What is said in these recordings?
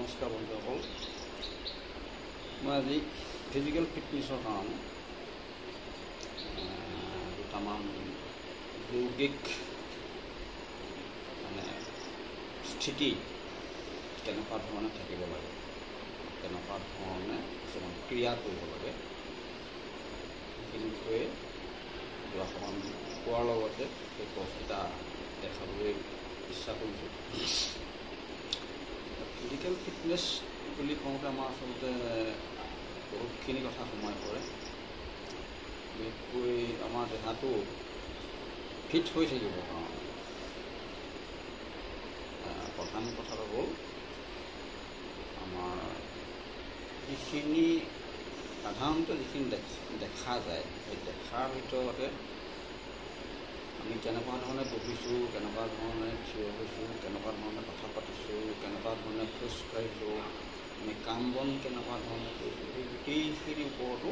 নমস্কাৰ বন্ধুসকল, মই আজি ফিজিকেল ফিটনেছৰ কাৰণে দুটামান যৌগিক স্থিতি কেনেকুৱা ধৰণে থাকিব লাগে, কেনেকুৱা ধৰণে কিছুমান ক্ৰিয়া কৰিব লাগে, সেইখিনি বিষয়ে অকণমান কোৱাৰ লগতে সেই বস্তুকেইটা দেখাবলৈ ইচ্ছা কৰিছোঁ। ফিজিকেল ফিটনেছ বুলি কওঁতে আমাৰ আচলতে বহুতখিনি কথা সোমাই পৰে। বিশেষকৈ আমাৰ দেহাটো ফিট হৈ থাকিবৰ কাৰণে প্ৰধান কথাটো হ'ল আমাৰ যিখিনি সাধাৰণতে যিখিনি দেখা যায়, সেই দেখাৰ ভিতৰতে আমি কেনেকুৱা ধৰণে বহিছোঁ, কেনেকুৱা ধৰণে থিয় হৈছোঁ, কেনেকুৱা ধৰণে কথা পাতিছোঁ, কেনেকুৱা ধৰণে খোজকাঢ়িছোঁ, আমি কাম বন কেনেকুৱা ধৰণে কৰিছোঁ, সেই গোটেইখিনিৰ ওপৰতো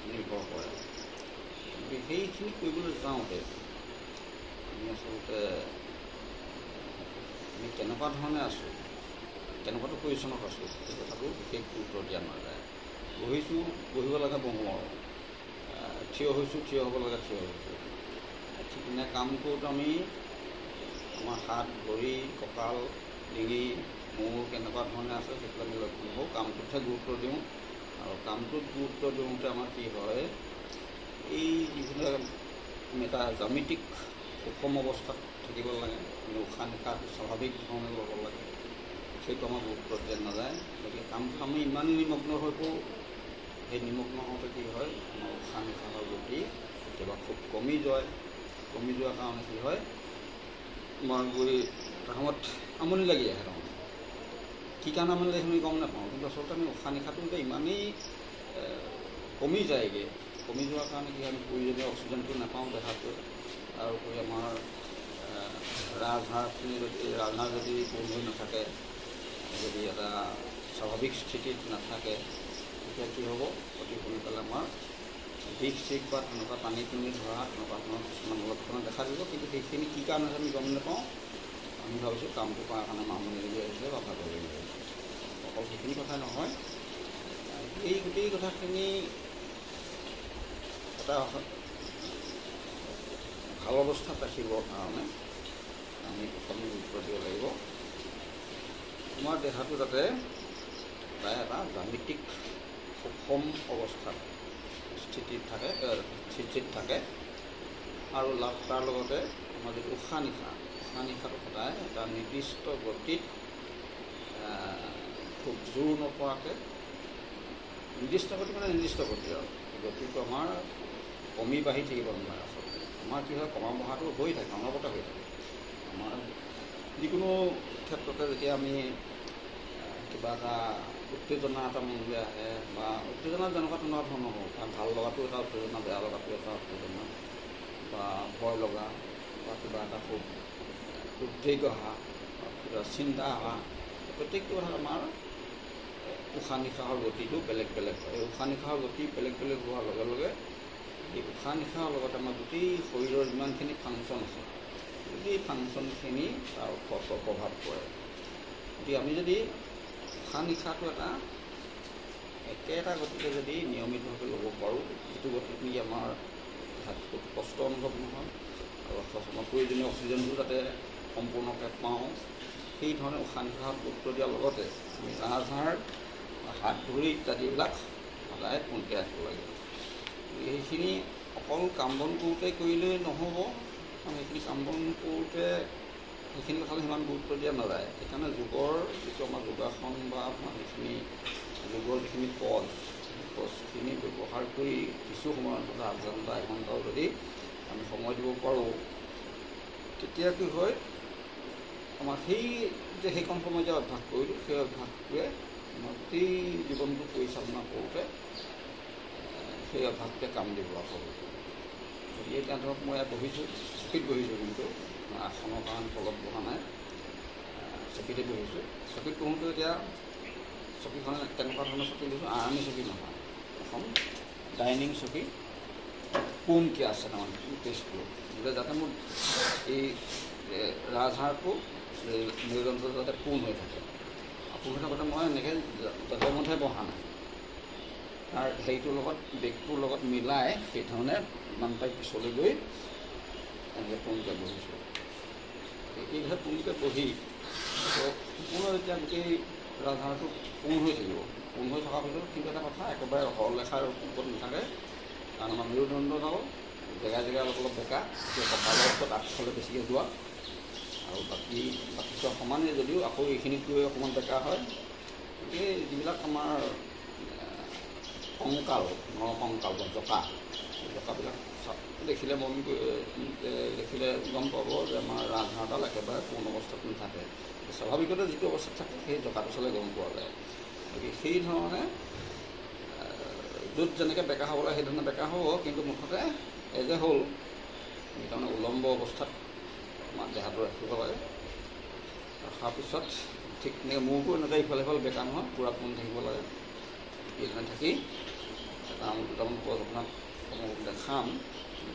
নিৰ্ভৰ কৰে। গতিকে সেইখিনি কৰিবলৈ যাওঁতে আমি আচলতে আমি কেনেকুৱা ধৰণে আছোঁ, কেনেকুৱাটো পজিশ্যনত আছোঁ, সেই কথাটো বিশেষ গুৰুত্ব দিয়া নাযায়। বহিছোঁ, বহিব লাগে বহোঁ আৰু থিয় হৈছোঁ, থিয় হ'ব লাগে থিয় হৈছোঁ। ঠিক তেনে কাম কৰোঁতে আমি আমাৰ হাত, ভৰি, কঁকাল, ডিঙি, মূৰ কেনেকুৱা ধৰণে আছে সেইবিলাক আমি লক্ষ্য নকৰোঁ, কামটোতহে গুৰুত্ব দিওঁ। আৰু কামটোত গুৰুত্ব দিওঁতে আমাৰ কি হয়, এই যিবিলাক আমি এটা জ্যামিতিক সুষম অৱস্থাত থাকিব লাগে, উশাহ নিশাহটো স্বাভাৱিক ধৰণে ল'ব লাগে, সেইটো আমাৰ গুৰুত্ব দিয়া নাযায়। গতিকে কামটো আমি ইমান নিমগ্ন হৈ পৰোঁ, সেই নিমগ্ন হওঁতে কি হয়, আমাৰ উশাহ নিশাহৰ গতি কেতিয়াবা খুব কমি যোৱাৰ কাৰণে কি হয়, আমাৰ গৈ এটা সময়ত আমনি লাগি আহে। তাৰমানে কি কাৰণে আমনি লাগে আমি গম নাপাওঁ, কিন্তু আচলতে আমি উশাহ নিশাহটো এতিয়া ইমানেই কমি যায়গৈ, কমি যোৱাৰ কাৰণে কি আমি প্ৰয়োজনীয় অক্সিজেনটো নাপাওঁ দেহাটোত। তাৰোপৰি আমাৰ ৰাজহাড়খিনি যদি পূৰ্ণ হৈ নাথাকে, যদি এটা স্বাভাৱিক স্থিতিত নাথাকে, তেতিয়া কি হ'ব, অতি সোনকালে আমাৰ বিষ চিষ বা তেনেকুৱা টানি টুনি ধৰা তেনেকুৱা ধৰণৰ কিছুমান লক্ষণ দেখা দিব। কিন্তু সেইখিনি কি কাৰণে আমি গম নাপাওঁ, আমি ভাবিছোঁ কামটো কৰাৰ কাৰণে আমনি লাগি আহিছে বা ভাগৰ লাগি আহিছে। অকল সেইখিনি কথাই নহয়, এই গোটেই কথাখিনি এটা ভাল অৱস্থাত ৰাখিবৰ কাৰণে আমি প্ৰথমে গুৰুত্ব দিব লাগিব, আমাৰ দেহাটো যাতে প্ৰায় এটা জ্যামিতিক সুষম অৱস্থাত স্থিতিত থাকে। আৰু তাৰ লগতে আমাৰ যিটো উশাহ নিশাহটো সদায় এটা নিৰ্দিষ্ট গতিত খুব জোৰ নপৰাকৈ, নিৰ্দিষ্ট গতি আৰু গতিটো আমাৰ কমি বাঢ়ি থাকিব নোৱাৰে। আচলতে আমাৰ কি হয়, কমা বঢ়াটো হৈ থাকে, অনবৰতে হৈ থাকে। আমাৰ যিকোনো ক্ষেত্ৰতে যেতিয়া আমি কিবা এটা উত্তেজনা এটা মনলৈ আহে, বা উত্তেজনা যেনেকুৱা ধৰণৰ হওক, কাৰণ ভাল লগাটো এটা উত্তেজনা, বেয়া লগাটো এটা উত্তেজনা, বা ভয় লগা, বা কিবা এটা খুব উদ্বেগ অহা, কিবা চিন্তা অহা, প্ৰত্যেকটো কথাত আমাৰ উশাহ নিশাহৰ গতিটো বেলেগ বেলেগ হয়। এই উশাহ নিশাহৰ গতি বেলেগ বেলেগ হোৱাৰ লগে লগে এই উশাহ নিশাহৰ লগতে আমাৰ গোটেই শৰীৰৰ যিমানখিনি ফাংচন আছে, গোটেই ফাংচনখিনি তাৰ ওপৰত প্ৰভাৱ পৰে। গতিকে আমি যদি উশাহ নিশাহটো একেটা গতিকে যদি নিয়মিতভাৱে ল'ব পাৰোঁ, যিটো গতিত নেকি আমাৰ খুব কষ্ট অনুভৱ নহয়, আৰু আমাৰ প্ৰয়োজনীয় অক্সিজেনটো যাতে সম্পূৰ্ণকৈ পাওঁ, সেই ধৰণে উশাহ নিশাহত গুৰুত্ব দিয়াৰ লগতে আমি ৰাজহাড়, হাত ভৰি ইত্যাদিবিলাক সদায় পোনকৈ ৰাখিব লাগে। সেইখিনি অকল কাম বন কৰোঁতে কৰিলেই নহ'ব, কাৰণ সেইখিনি কাম বন কৰোঁতে সেইখিনি কথালৈ সিমান গুৰুত্ব দিয়া নাযায়। সেইকাৰণে যোগৰ যিটো আমাৰ যোগাসন বা আপোনাৰ যোগৰ যিখিনি পজখিনি ব্যৱহাৰ কৰি কিছু সময়ৰ অন্তত আধা ঘণ্টা এঘণ্টাও যদি আমি সময় দিব পাৰোঁ, তেতিয়া কি হয়, আমাৰ সেইকণ সময় যে অভ্যাস কৰিলোঁ, সেই অভ্যাসটোৱে আমাৰ গোটেই জীৱনটো পৰিচালনা কৰোঁতে সেই অভ্যাসটোৱে কাম দিব আচলতে। গতিকে এতিয়া ধৰক মই ইয়াত বহিছোঁ, চকীত বহিছোঁ, কিন্তু আসনৰ কাৰণে তলত বহা নাই, চকীতে বহিছোঁ। চকীত বহোঁতে এতিয়া চকীখন কেনেকুৱা ধৰণৰ চকী লৈছোঁ, আৰামী চকী নহয়, এখন ডাইনিং চকী, পোনকৈ আছে তাৰমানে টেষ্টটো, যাতে মোৰ এই ৰাজহাড়টো মেৰুদণ্ডটো যাতে পোন হৈ থাকে। পুহি থাকোঁতে মই এনেকৈ যধে মধে বহা নাই, তাৰ হেৰিটোৰ লগত বেগটোৰ লগত মিলাই সেইধৰণে ইমান পাই পিছলৈ গৈ এনেকৈ পোনকৈ বহিছোঁ। এইভাগে পোনকৈ বহি সম্পূৰ্ণ যেতিয়া গোটেই ৰাজহাঁহটো পোন হৈ থাকিব, পোন হৈ থকাৰ পিছত কিন্তু এটা কথা, একেবাৰে সৰলৰেখাৰ ওপৰত নাথাকে, কাৰণ আমাৰ মেৰুদণ্ডডাল জেগাই জেগাই অলপ অলপ বেকা, কঁকালৰ ওপৰত আগফালে বেছিকৈ যোৱা, আৰু বাকী চব সমানেই যদিও আকৌ এইখিনিত গৈ অকণমান বেকা হয়। গতিকে যিবিলাক আমাৰ কংকাল, নৰকংকাল বা জকাবিলাক দেখিলে দেখিলে গম পাব যে আমাৰ ৰাজহাঁহডাল একেবাৰে পূৰ্ণ অৱস্থাত নাথাকে। স্বাভাৱিকতে যিটো অৱস্থাত থাকে সেই জকাটো চালে গম পোৱা যায়। গতিকে সেইধৰণে য'ত যেনেকৈ বেকা হ'ব লাগে সেইধৰণে বেকা হ'ব, কিন্তু মুঠতে এজে হ'ল তাৰমানে উলম্ব অৱস্থাত আমাৰ দেহাটো ৰাখিব লাগে। ৰখাৰ পিছত ঠিক তেনেকৈ মূৰটো এনেকৈ ইফালে সিফালে বেকা নহয়, পূৰা পোন থাকিব লাগে। এইধৰণে থাকি দুটামান পজ আপোনাক দেখাম।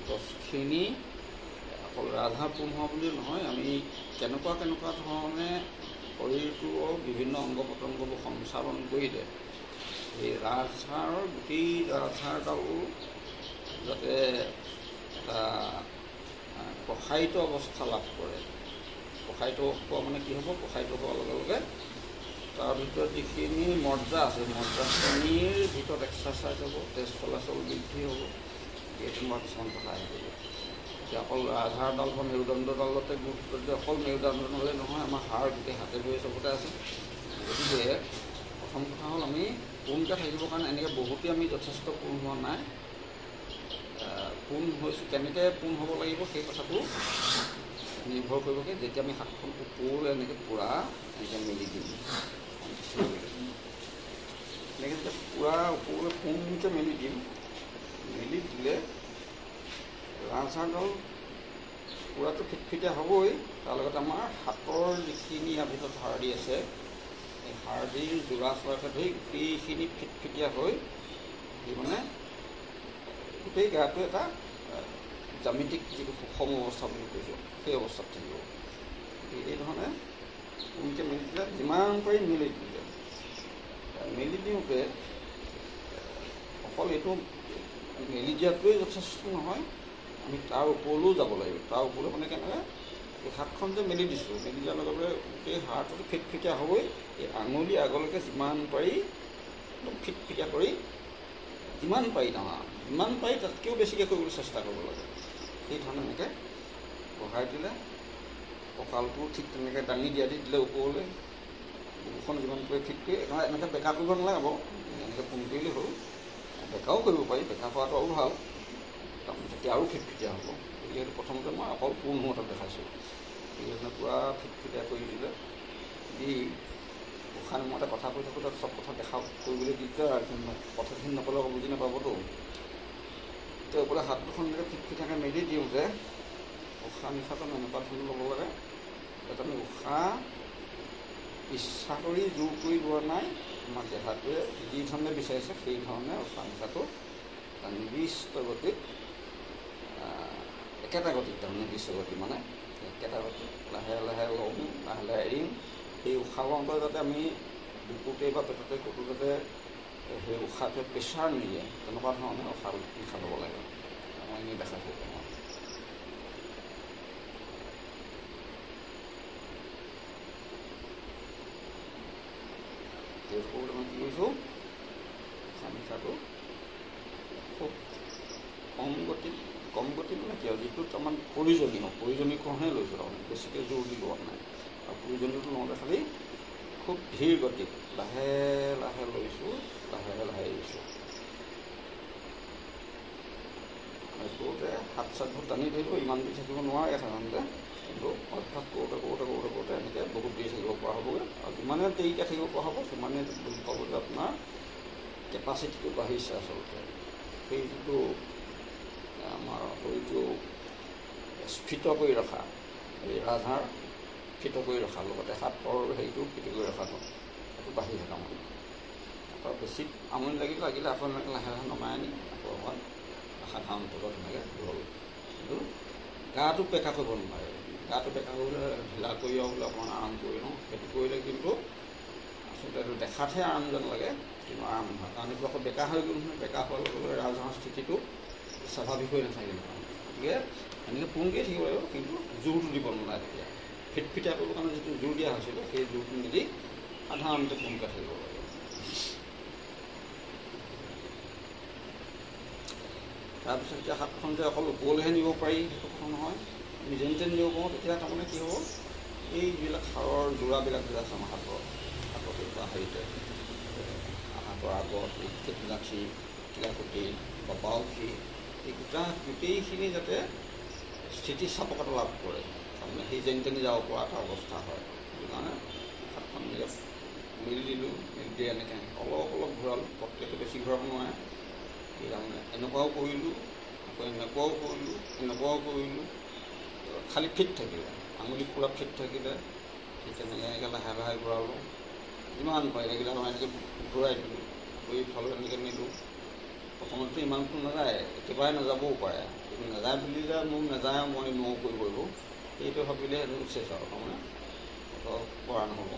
গছখিনি অকল ৰাজহাঁহ পোন হোৱা বুলি নহয়, আমি কেনেকুৱা ধৰণে শৰীৰটোৰ বিভিন্ন অংগ প্ৰত্যংগবোৰ সঞ্চালন কৰিলে এই ৰাজহাঁহৰ গোটেই ৰাজহাঁহডাল যাতে এটা প্ৰসাৰিত অৱস্থা লাভ কৰে। প্ৰসাৰিত হোৱা মানে কি হ'ব, প্ৰসাৰিত হোৱাৰ লগে লগে তাৰ ভিতৰত যিখিনি মজ্জা আছে, মজ্জাখিনিৰ ভিতৰত এক্সাৰচাইজ হ'ব, তেজ চলাচল বৃদ্ধি হ'ব। এই তেনেকুৱা কিছুমান কথা আহিব। এতিয়া অকল ৰাজহাঁহডাল বা মেৰুদণ্ডডালতে গুৰুত্ব দিলে অকল মেৰুদণ্ডডালে নহয়, আমাৰ হাড় গোটেই হাতে ভৰিয়ে চবতে আছে। গতিকে প্ৰথম কথা হ'ল আমি পোনকৈ থাকিবৰ কাৰণে এনেকৈ বহুতেই আমি যথেষ্ট পোন হোৱা নাই। পোন হৈছোঁ, কেনেকৈ পোন হ'ব লাগিব সেই কথাটো নিৰ্ভৰ কৰিবগৈ। যেতিয়া আমি হাতখন ওপৰলৈ এনেকৈ পূৰা এনেকৈ মেলি দিম, এনেকৈ যেতিয়া পূৰা ওপৰলৈ পোনকৈ মেলি দিম, মেলি দিলে ৰাজহাঁহডাল পূৰাটো ফিটফিটীয়া হ'বই, তাৰ লগতে আমাৰ হাতৰ যিখিনি ইয়াৰ ভিতৰত হাড়দি আছে, এই হাড়দিৰ যোৰা চোৰাকে ধৰি গোটেইখিনি ফিটফিটীয়া হৈ মানে গোটেই গাটো এটা জ্যামিতিক যিটো সুষম অৱস্থা বুলি কৈছোঁ সেই অৱস্থাত থাকিব। এইধৰণে পোনকৈ মেলি দিলে, যিমান পাৰি মেলি দিওঁতে অকল এইটো মেলি দিয়াটোৱেই যথেষ্ট নহয়, আমি তাৰ ওপৰলৈও যাব লাগিব। তাৰ ওপৰলৈ মানে কেনেকৈ, এই হাতখন যে মেলি দিছোঁ, মেলি দিয়াৰ লগে লগে গোটেই হাড়টোতো ফিটফিটীয়া হ'বই। এই আঙুলি আগলৈকে যিমান পাৰি একদম ফিটফিটীয়া কৰি, যিমান পাৰি তাতকৈও বেছিকৈ কৰিবলৈ চেষ্টা কৰিব লাগে। সেইধৰণে এনেকৈ বঢ়াই দিলে, কঁকালটো ঠিক তেনেকৈ দাঙি দিলে ওপৰলৈ, বুকুখন যিমান পাৰি ঠিক কৰি এনেকৈ বেকা কৰিব নালাগে বাৰু, এনেকৈ পোন কৰিলেই হ'ল। বেকাও কৰিব পাৰি, বেকা কৰাটো আৰু ভাল, তাৰমানে তেতিয়া আৰু ফিটফিটীয়া হ'ব। যিহেতু প্ৰথমতে মই অকল পোন হোৱাটো দেখাইছোঁ, সেইধৰণে পূৰা ফিটফিটীয়া কৰি দিলে দি গোসাঁই মই এটা কথা কৈ থাকোঁ, তাত চব কথা কৰিবলৈ দিগদাৰ, কথাখিনি নক'লে আকৌ বুজি নাপাবতো। এতিয়া ওপৰলৈ হাত দুখন এনেকৈ ফিটফিটীয়াকৈ মেলি দিওঁ যে উশাহ নিশাহটো এনেকুৱা ধৰণৰ ল'ব লাগে যাতে আমি উশাহ ইচ্ছা কৰি জোৰ কৰি লোৱা নাই, আমাৰ দেহাটোৱে যি ধৰণে বিচাৰিছে সেই ধৰণে উশাহ নিশাহটো নিৰ্দিষ্ট গতিত, একেটা গতিত, তাৰমানে নিৰ্দিষ্ট গতি মানে একেটা গতিত লাহে লাহে ল'ম, লাহে লাহে এৰিম। সেই উশাহ লওঁতে যাতে আমি বুকুতে বা পেটতে ক'তো যাতে সেই উশাহটোৱে প্ৰেছাৰ নিদিয়ে, তেনেকুৱা ধৰণে উশাহ নিশাহ ল'ব লাগে। মই এনেই দেখাইছোঁ। তেজপুৰত আমি কি কৰিছোঁ, উশাহ নিশাহটো খুব কম গতি মানে কি আৰু যিটোত আমাৰ প্ৰয়োজনীয়কৰণহে লৈছোঁ, তাৰমানে বেছিকৈ জোৰ দি লোৱা নাই। আৰু প্ৰয়োজনীয়টো লওঁতে খালি খুব ধীৰ গতিত লাহে লাহে লৈছোঁ, লাহে লাহে এৰিছোঁ। কৰোঁতে হাত চাতবোৰ টানি ধৰিব, ইমান দি থাকিব নোৱাৰে সাধাৰণতে, কিন্তু অভ্যাস কৰোঁতে এনেকৈ বহুত দেৰি থাকিব পৰা হ'বগৈ। আৰু যিমানে দেৰিকৈ থাকিব পৰা হ'ব সিমানে বুজি পাব যে আপোনাৰ কেপাচিটিটো বাঢ়িছে। আচলতে সেই যিটো আমাৰ শৰীৰটো স্ফীত কৰি ৰখা, এই ৰাজহাঁহ ফিট কৰি ৰখাৰ লগতে হাতৰ হেৰিটো ফিট কৰি ৰখাটো সেইটো বাঢ়ি থকা মানে। আকৌ বেছি আমনি লাগিলে আকৌ লাহে লাহে নমাই আনি আকৌ অকণমান সাধাৰণ পদত তেনেকৈ হ'ল। কিন্তু গাটো বেকা কৰিব নালাগে, গাটো বেকা কৰিবলৈ ঢিলা কৰি বোলে অকণমান আৰাম কৰি লওঁ, সেইটো কৰিলে কিন্তু আচলতে এইটো দেখাতহে আৰাম যেন লাগে, কিন্তু আৰাম নহয়, কাৰণ এইটো আকৌ বেকা হৈ গ'ল নহয়। বেকা হোৱাৰ লগে লগে ৰাজহাঁহৰ স্থিতিটো স্বাভাৱিক হৈ নাথাকিল নহয়। গতিকে এনেকৈ পোনকৈ থাকিব লাগিব, কিন্তু জোৰটো দিব নালাগে। তেতিয়া ফিটফিটা কৰিবৰ কাৰণে যিটো জোৰ দিয়া হৈছিলে, সেই জোৰটো নিদি সাধাৰণতে পোনকৈ থাকিব লাগে। তাৰপিছত এতিয়া হাতখন যে অকল ওপৰলৈহে নিব পাৰি সেইটো কথা নহয়, আমি যেন তেন নিব পাৰোঁ। তেতিয়া তাৰমানে কি হ'ব, এই যিবিলাক সাৰৰ যোৰাবিলাক যে আছে আমাৰ হাতত বা হেৰিতে হাতৰ আগত এই কেটলাঠি, কিলাকুটি বা বাউসী, এই গোটেইখিনি যাতে স্থিতিস্থাপকতা লাভ কৰে, তাৰমানে সেই যেন তেনি যাব পৰা এটা অৱস্থা হয়। সেইটো কাৰণে হাতখন নিজক মিলি দিলোঁ, মিলি দি এনেকৈ অলপ অলপ ঘূৰালোঁ, প্ৰত্যেকটো বেছি ঘূৰাব নোৱাৰে। এই তাৰমানে এনেকুৱাও কৰিলোঁ, আকৌ এনেকুৱাও কৰিলোঁ, এনেকুৱাও কৰিলোঁ, খালী ফিট থাকিলে, আঙুলি পূৰা ফিট থাকিলে, সেই তেনেকৈ এনেকৈ লাহে লাহে ঘূৰালোঁ। যিমান পাৰি লাগিলে মই এনেকৈ ঘূৰাই দিলোঁ, কৰি ফালে এনেকৈ নিলোঁ। প্ৰথমতে ইমানটো নাযায়, একেবাৰে নাযাবও পাৰে, কিন্তু নাযায় বুলি যে মোক নাযায় মই কৰিব লাগিব সেইটো ভাবিলে সেইটো চেষ্টা আৰু তাৰমানে পৰা নহ'ব।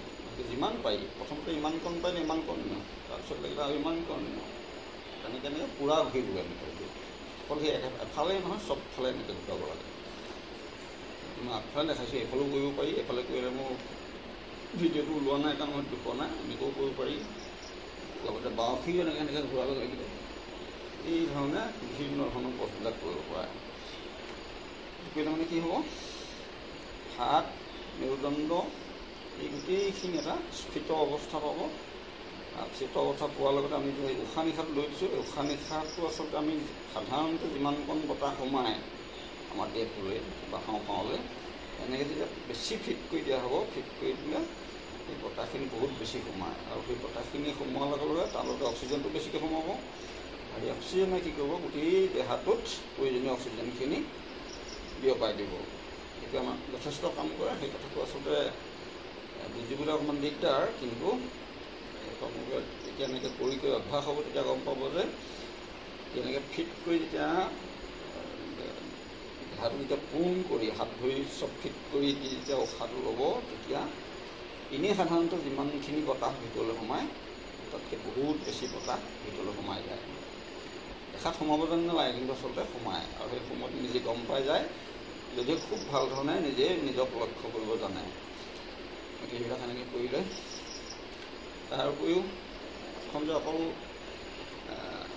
যিমান পাৰি প্ৰথমতে ইমান কণ পাৰিলে ইমান কণ নিওঁ, তাৰপিছত লাগিলে আৰু ইমান কণ নিওঁ, তেনেকৈ পূৰা ঘূৰি দিব এনেকৈ। অকল সেই এফালেই নহয়, চবফালে এনেকৈ ঘূৰাব লাগে। মই আগফালে দেখাইছোঁ, এইফালেও কৰিব পাৰি, এইফালে কৰিলে মোৰ ভিডিঅ'টো ওলোৱা নাই কাৰণ মই দেখুওৱা নাই, এনেকৈও কৰিব পাৰি। লগতে বাউসীও এনেকৈ ঘূৰাব লাগিব। এই ধৰণে বিভিন্ন ধৰণৰ পথবিলাক কৰিব পাৰে। কৰিলে মানে কি হ'ব, হাত, মেৰুদণ্ড এই গোটেইখিনি এটা স্ফীত অৱস্থা পাব। স্ফীত অৱস্থা পোৱাৰ লগতে আমি যে উশাহ নিশাহটো লৈ দিছোঁ, এই উশাহ নিশাহটো আচলতে আমি সাধাৰণতে যিমানকণ বতাহ সোমায় আমাৰ দেহটোলৈ বা হাওঁফাওঁলৈ, এনেকৈ যেতিয়া বেছি ফিট কৰি দিয়া হ'ব, ফিট কৰি দিলে সেই বতাহখিনি বহুত বেছি সোমায়, আৰু সেই বতাহখিনি সোমোৱাৰ লগে লগে তাৰ লগতে অক্সিজেনটো বেছিকৈ সোমাব, আৰু এই অক্সিজেনে কি কৰিব, গোটেই দেহাটোত প্ৰয়োজনীয় অক্সিজেনখিনি বিয়পাই দিব। সেইটো আমাক যথেষ্ট কাম কৰে। সেই কথাটো আচলতে বুজিবলৈ অকণমান দিগদাৰ, কিন্তু যেতিয়া এনেকৈ কৰি অভ্যাস হ'ব তেতিয়া গম পাব যে এনেকৈ ফিট কৰি যেতিয়া দেহাটো যেতিয়া পোন কৰি হাত ভৰি চব ফিট কৰি দি যেতিয়া উশাহটো ল'ব, তেতিয়া এনেই সাধাৰণতে যিমানখিনি বতাহ ভিতৰলৈ সোমায় তাতকৈ বহুত বেছি বতাহ ভিতৰলৈ সোমাই যায়। দেখাত সোমাব যেন নালাগে, কিন্তু আচলতে সোমায়, আৰু সেই সময়ত নিজে গম পাই যায় যদি খুব ভাল ধৰণে নিজে নিজক লক্ষ্য কৰিব জানে। এইবিলাক এনেকৈ কৰিলে। তাৰ উপৰিও হাতখন যে অকল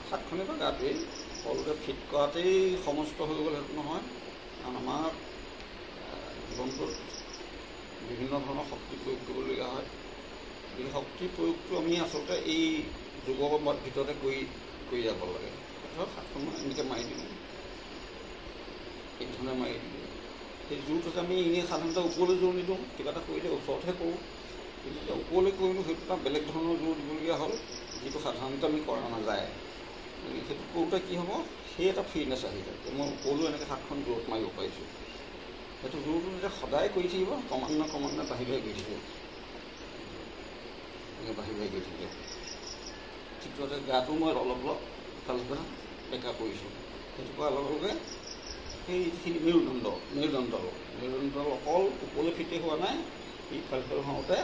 হাতখনে বা গাটোৱেই সকলোকে ফিট কৰাতেই সমস্ত হৈ গ'ল সেইটো নহয়, কাৰণ আমাৰ জীৱনটোত বিভিন্ন ধৰণৰ শক্তি প্ৰয়োগ কৰিবলগীয়া হয়। এই শক্তি প্ৰয়োগটো আমি আচলতে এই যোগৰ ভিতৰতে কৰি যাব লাগে। ধৰক হাতখন এনেকৈ মাৰি দিলোঁ, এই ধৰণে মাৰি দিলোঁ, সেই জোৰটোতে আমি এনেই সাধাৰণতে ওপৰলৈ জোৰ নিদিওঁ, কিবা এটা কৰিলে ওচৰতহে কৰোঁ, কিন্তু এতিয়া ওপৰলৈ কৰিলোঁ সেইটো এটা বেলেগ ধৰণৰ জোৰ দিবলগীয়া হ'ল, যিটো সাধাৰণতে আমি কৰা নাযায়। সেইটো কৰোঁতে কি হ'ব, সেই এটা ফ্ৰীনেছ আহি যায়, মই ওপৰলৈ এনেকৈ হাতখন জোৰত মাৰিব পাৰিছোঁ। সেইটো জোৰটো যেতিয়া সদায় কৰি থাকিব, ক্ৰমান্বয়ে বাঢ়ি বাঢ়ি গৈ থাকিব, এনেকৈ বাঢ়ি বাঢ়ি গৈ থাকিব। ঠিক তেনেদৰে গাটো মই অলপ অলপ ইফালে বেকা কৰিছোঁ, সেইটো কৰাৰ লগে লগে সেই যিখিনি মেৰুদণ্ড অকল ওপৰলৈ ফিটেই হোৱা নাই, ইফালে হওঁতে